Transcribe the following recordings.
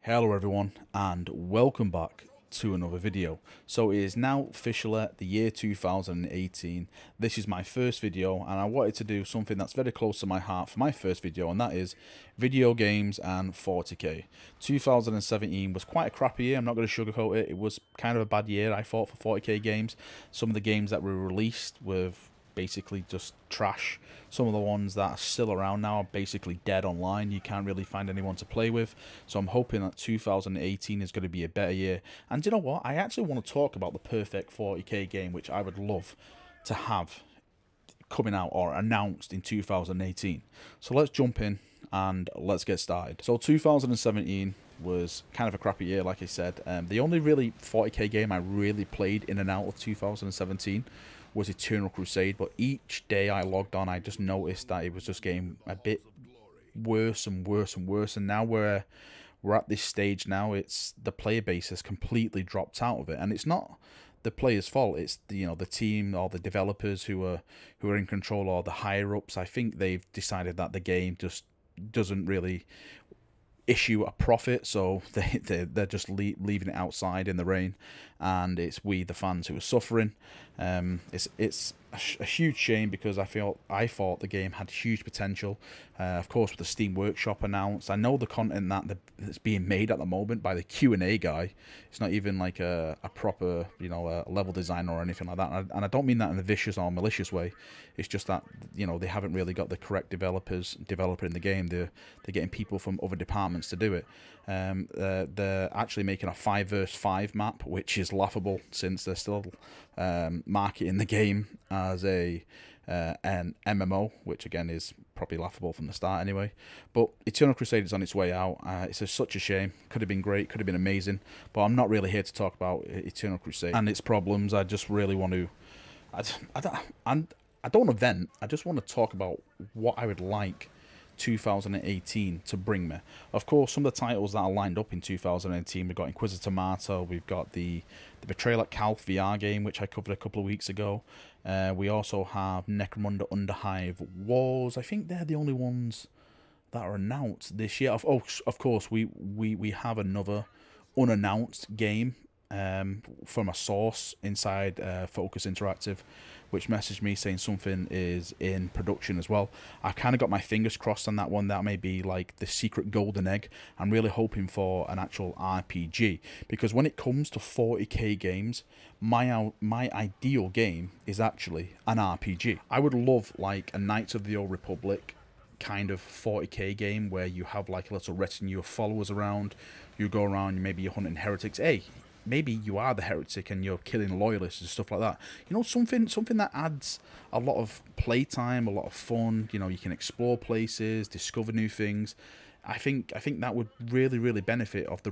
Hello everyone and welcome back to another video. So it is now officially the year 2018. This is my first video and I wanted to do something that's very close to my heart for my first video, and that is video games and 40k. 2017 was quite a crappy year, I'm not going to sugarcoat it. It was kind of a bad year, I thought, for 40k games. Some of the games that were released were basically just trash. Some of the ones that are still around now are basically dead online. You can't really find anyone to play with. So I'm hoping that 2018 is going to be a better year. And you know what? I actually want to talk about the perfect 40k game, which I would love to have coming out or announced in 2018. So let's jump in and let's get started. So 2017 was kind of a crappy year, like I said. The only really 40k game I really played in and out of 2017 was Eternal Crusade, but each day I logged on, I just noticed that it was just getting a bit worse and worse and worse. And now we're at this stage now. It's the player base has completely dropped out of it, and it's not the players' fault. It's the team or the developers who are in control, or the higher ups. I think they've decided that the game just doesn't really issue a profit, so they're just leaving it outside in the rain, and it's we the fans who are suffering. It's a huge shame, because I thought the game had huge potential. Of course, with the Steam Workshop announced, I know the content that's being made at the moment by the Q&A guy. It's not even like a proper a level designer or anything like that, and I don't mean that in a vicious or malicious way. It's just that they haven't really got the correct developers developing the game. They're getting people from other departments to do it. They're actually making a 5 vs 5 map, which is laughable, since they're still marketing the game as an MMO, which again is probably laughable from the start anyway. But Eternal Crusade is on its way out. It's such a shame. Could have been great, could have been amazing, but I'm not really here to talk about Eternal Crusade and its problems. I just really want to I don't want to vent. I just want to talk about what I would like 2018 to bring me. Of course, some of the titles that are lined up in 2018, we've got Inquisitor Martyr, we've got the Betrayal at Calth VR game, which I covered a couple of weeks ago. We also have Necromunda Underhive Wars. I think they're the only ones that are announced this year. Of course, we have another unannounced game from a source inside Focus Interactive, which messaged me saying something is in production as well. I kind of got my fingers crossed on that one. That may be like the secret golden egg. I'm really hoping for an actual RPG, because when it comes to 40k games, my ideal game is actually an RPG. I would love like a Knights of the Old Republic kind of 40k game, where you have like a little retinue of followers around. You go around, maybe you're hunting heretics. Hey, maybe you are the heretic and you're killing loyalists and stuff like that. Something that adds a lot of playtime, a lot of fun. You can explore places, discover new things. I think that would really benefit of the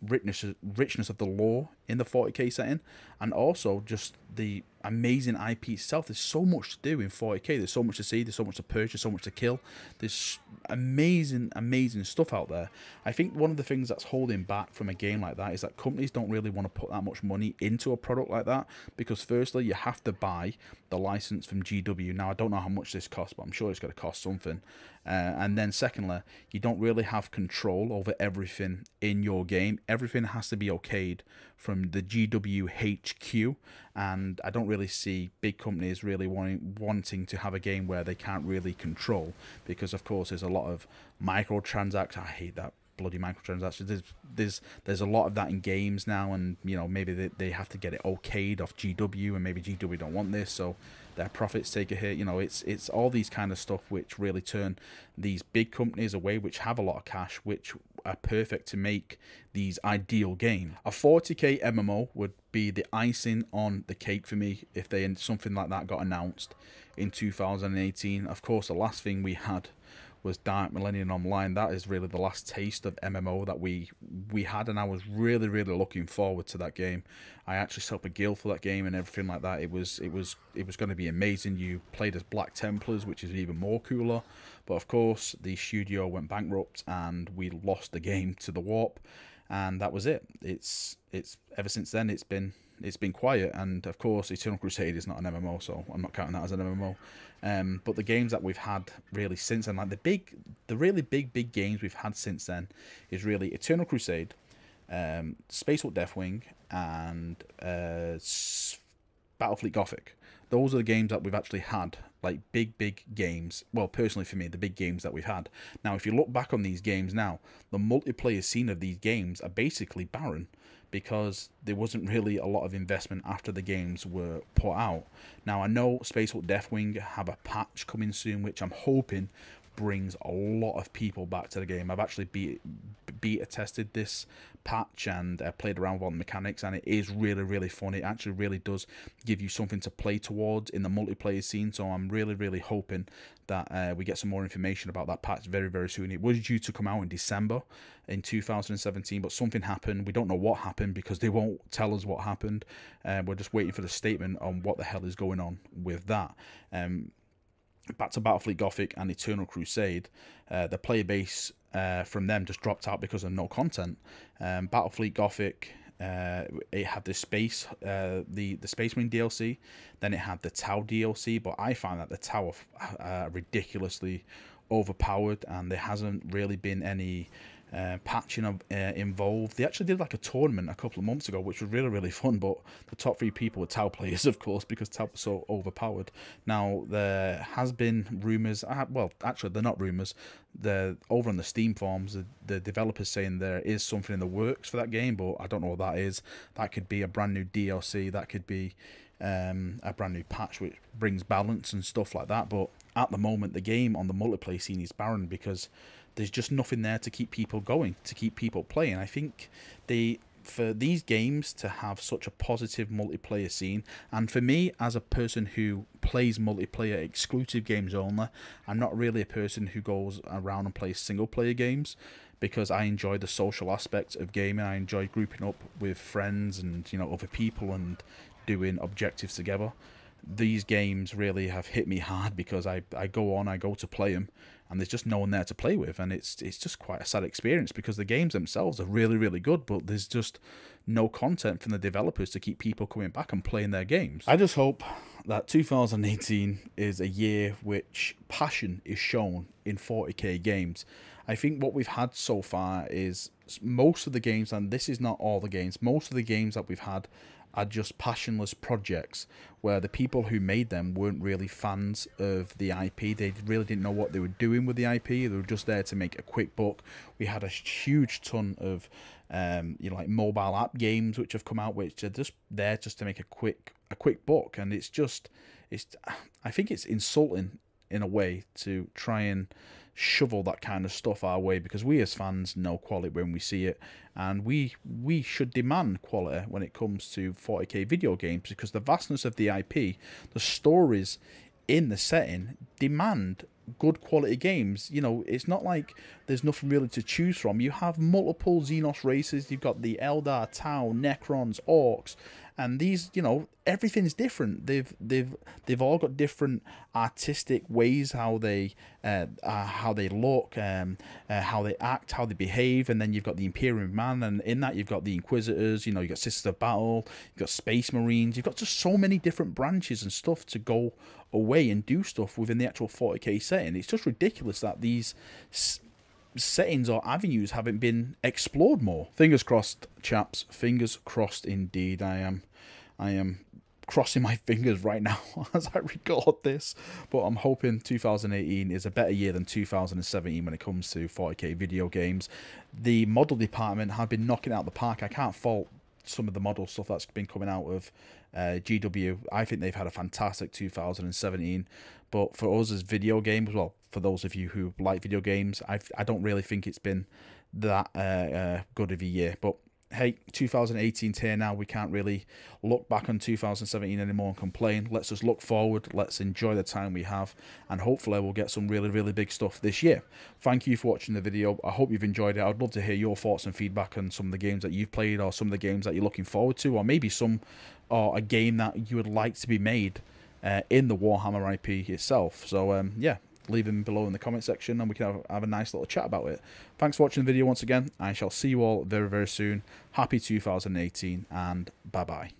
richness of the lore in the 40k setting, and also just the amazing IP itself. There's so much to do in 40k. There's so much to see. There's so much to purchase. So much to kill. There's amazing stuff out there. I think one of the things that's holding back from a game like that is that companies don't really want to put that much money into a product like that, because firstly, you have to buy the license from GW. Now, I don't know how much this costs, but I'm sure it's going to cost something. And then secondly, you don't really have control over everything in your game. Everything has to be okayed from the GW HQ, and I don't really see big companies really wanting to have a game where they can't really control, because of course there's a lot of microtransactions. I hate that bloody microtransactions. There's a lot of that in games now, and maybe they have to get it okayed off GW, and maybe GW don't want this, so their profits take a hit. It's all these kind of stuff which really turn these big companies away, which have a lot of cash, which are perfect to make these ideal games. A 40k MMO would be the icing on the cake for me if something like that got announced in 2018. Of course, the last thing we had was Dark Millennion Online. That is really the last taste of MMO that we had, and I was really looking forward to that game. I actually set up a guild for that game and everything like that. It was going to be amazing. You played as Black Templars, which is even more cooler. But of course, the studio went bankrupt and we lost the game to the warp, and that was it. It's ever since then it's been it's been quiet. And of course, Eternal Crusade is not an MMO, so I'm not counting that as an MMO. But the games that we've had really since then, like the really big games we've had since then, is really Eternal Crusade, Space Hulk Deathwing, and Battlefleet Gothic. Those are the games that we've actually had, like big games. Well, personally for me, the big games that we've had. Now, if you look back on these games now, the multiplayer scene of these games are basically barren, because there wasn't really a lot of investment after the games were put out. Now, I know Space Hulk Deathwing have a patch coming soon, which I'm hoping brings a lot of people back to the game. I've actually beta tested this patch and played around with the mechanics, and it is really fun. It actually really does give you something to play towards in the multiplayer scene, so I'm really hoping that we get some more information about that patch very soon. It was due to come out in December in 2017, but something happened. We don't know what happened because they won't tell us what happened. We're just waiting for the statement on what the hell is going on with that. Back to Battlefleet Gothic and Eternal Crusade, the player base from them just dropped out because of no content. Battlefleet Gothic, it had the Space Marine DLC, then it had the Tau DLC, but I found that the Tau are ridiculously overpowered, and there hasn't really been any patching involved. They actually did like a tournament a couple of months ago, which was really fun, but the top 3 people were Tau players, of course, because Tau was so overpowered. Now, there has been rumours, well, actually they're not rumours, they're over on the Steam forums, the developers saying there is something in the works for that game, but I don't know what that is. That could be a brand new DLC, that could be a brand new patch which brings balance and stuff like that, but at the moment the game on the multiplayer scene is barren because there's just nothing there to keep people going, to keep people playing. I think for these games to have such a positive multiplayer scene, and for me as a person who plays multiplayer exclusive games only, I'm not really a person who goes around and plays single player games, because I enjoy the social aspects of gaming. I enjoy grouping up with friends and, you know, other people and doing objectives together. These games really have hit me hard because I go to play them, and there's just no one there to play with, and it's just quite a sad experience because the games themselves are really good, but there's just no content from the developers to keep people coming back and playing their games. I just hope that 2018 is a year which passion is shown in 40k games. I think what we've had so far is most of the games, and this is not all the games, most of the games that we've had are just passionless projects where the people who made them weren't really fans of the IP. They really didn't know what they were doing with the IP. They were just there to make a quick buck. We had a huge ton of you know, like mobile app games which have come out, which are just there just to make a quick buck, and I think it's insulting in a way to try and shovel that kind of stuff our way, because we as fans know quality when we see it, and we should demand quality when it comes to 40k video games, because the vastness of the IP, the stories in the setting demand good quality games. You know, it's not like there's nothing really to choose from. You have multiple Xenos races, you've got the Eldar, Tau, Necrons, Orcs, and these, you know, everything's different. They've all got different artistic ways how they look, how they act, how they behave, and then you've got the Imperium Man, and in that you've got the Inquisitors. You know, you've got Sisters of Battle, you've got Space Marines, you've got just so many different branches and stuff to go away and do stuff within the actual 40k setting. It's just ridiculous that these settings or avenues haven't been explored more. Fingers crossed, chaps. Fingers crossed indeed. I am crossing my fingers right now as I record this, but I'm hoping 2018 is a better year than 2017 when it comes to 40k video games. The model department have been knocking it out of the park. I can't fault some of the model stuff that's been coming out of GW. I think they've had a fantastic 2017, but for us as video games, well, for those of you who like video games, I don't really think it's been that good of a year. But hey, 2018's here now. We can't really look back on 2017 anymore and complain. Let's just look forward. Let's enjoy the time we have, and hopefully we'll get some really big stuff this year. Thank you for watching the video. I hope you've enjoyed it. I'd love to hear your thoughts and feedback on some of the games that you've played, or some of the games that you're looking forward to, or maybe a game that you would like to be made in the Warhammer IP itself. So yeah, leave them below in the comment section and we can have a nice little chat about it. Thanks for watching the video once again. I shall see you all very soon. Happy 2018 and bye bye.